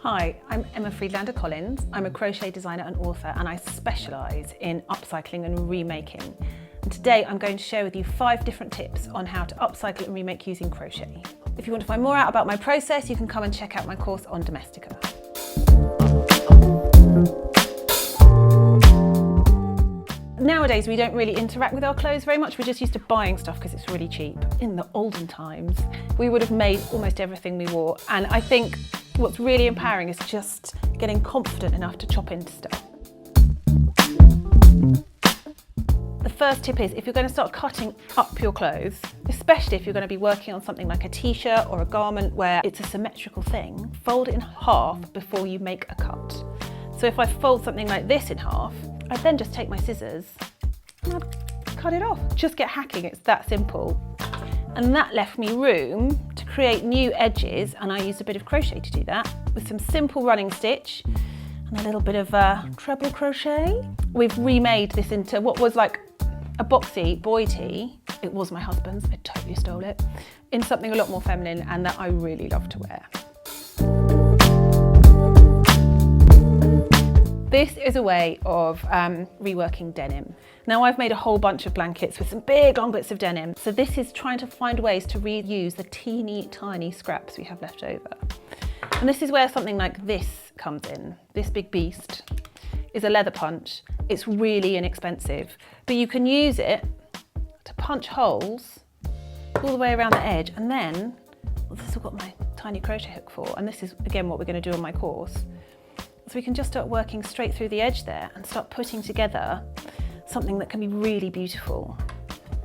Hi, I'm Emma Friedlander-Collins. I'm a crochet designer and author, and I specialise in upcycling and remaking. And today I'm going to share with you 5 different tips on how to upcycle and remake using crochet. If you want to find more out about my process, you can come and check out my course on Domestika. Nowadays we don't really interact with our clothes very much, we're just used to buying stuff because it's really cheap. In the olden times, we would have made almost everything we wore, and I think what's really empowering is just getting confident enough to chop into stuff. The first tip is, if you're going to start cutting up your clothes, especially if you're going to be working on something like a t-shirt or a garment where it's a symmetrical thing, fold it in half before you make a cut. So if I fold something like this in half, I then just take my scissors and I'd cut it off. Just get hacking, it's that simple. And that left me room to create new edges, and I used a bit of crochet to do that with some simple running stitch and a little bit of treble crochet. We've remade this into what was like a boxy boy tee. It was my husband's, I totally stole it, in something a lot more feminine and that I really love to wear. This is a way of reworking denim. Now I've made a whole bunch of blankets with some big long bits of denim. So this is trying to find ways to reuse the teeny tiny scraps we have left over. And this is where something like this comes in. This big beast is a leather punch. It's really inexpensive, but you can use it to punch holes all the way around the edge. And then, well, this is what my tiny crochet hook for. And this is again what we're going to do on my course. So we can just start working straight through the edge there and start putting together something that can be really beautiful.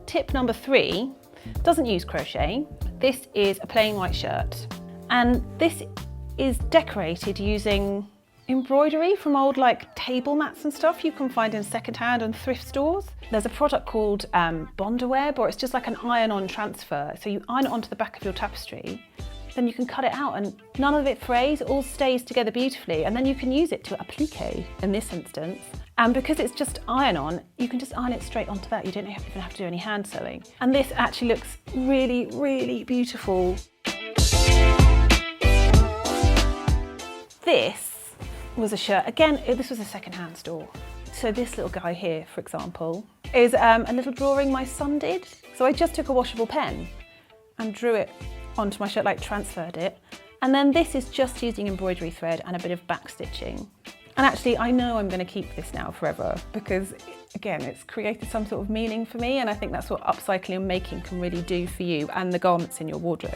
Tip number 3 doesn't use crochet. This is a plain white shirt, and this is decorated using embroidery from old like table mats and stuff you can find in secondhand and thrift stores. There's a product called Bondaweb, or it's just like an iron-on transfer. So you iron it onto the back of your tapestry, then you can cut it out and none of it frays, it all stays together beautifully, and then you can use it to applique in this instance. And because it's just iron-on, you can just iron it straight onto that. You don't even have to do any hand sewing. And this actually looks really, really beautiful. This was a shirt, again, this was a second-hand store. So this little guy here, for example, is a little drawing my son did. So I just took a washable pen and drew it onto my shirt, like transferred it. And then this is just using embroidery thread and a bit of back stitching. And actually, I know I'm going to keep this now forever because, again, it's created some sort of meaning for me, and I think that's what upcycling and making can really do for you and the garments in your wardrobe.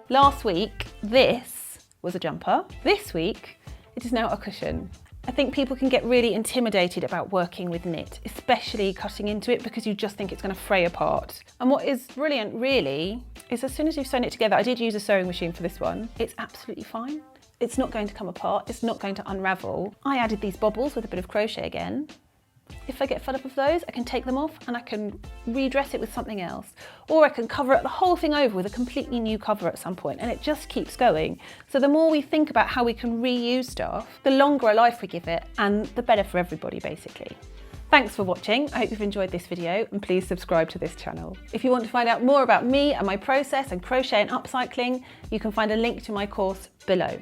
Last week, this was a jumper. This week, it is now a cushion. I think people can get really intimidated about working with knit, especially cutting into it, because you just think it's going to fray apart. And what is brilliant, really, is as soon as you've sewn it together, I did use a sewing machine for this one, it's absolutely fine. It's not going to come apart, it's not going to unravel. I added these bobbles with a bit of crochet again. If I get fed up of those, I can take them off and I can redress it with something else. Or I can cover up the whole thing over with a completely new cover at some point, and it just keeps going. So the more we think about how we can reuse stuff, the longer a life we give it, and the better for everybody, basically. Thanks for watching. I hope you've enjoyed this video, and please subscribe to this channel. If you want to find out more about me and my process and crochet and upcycling, you can find a link to my course below.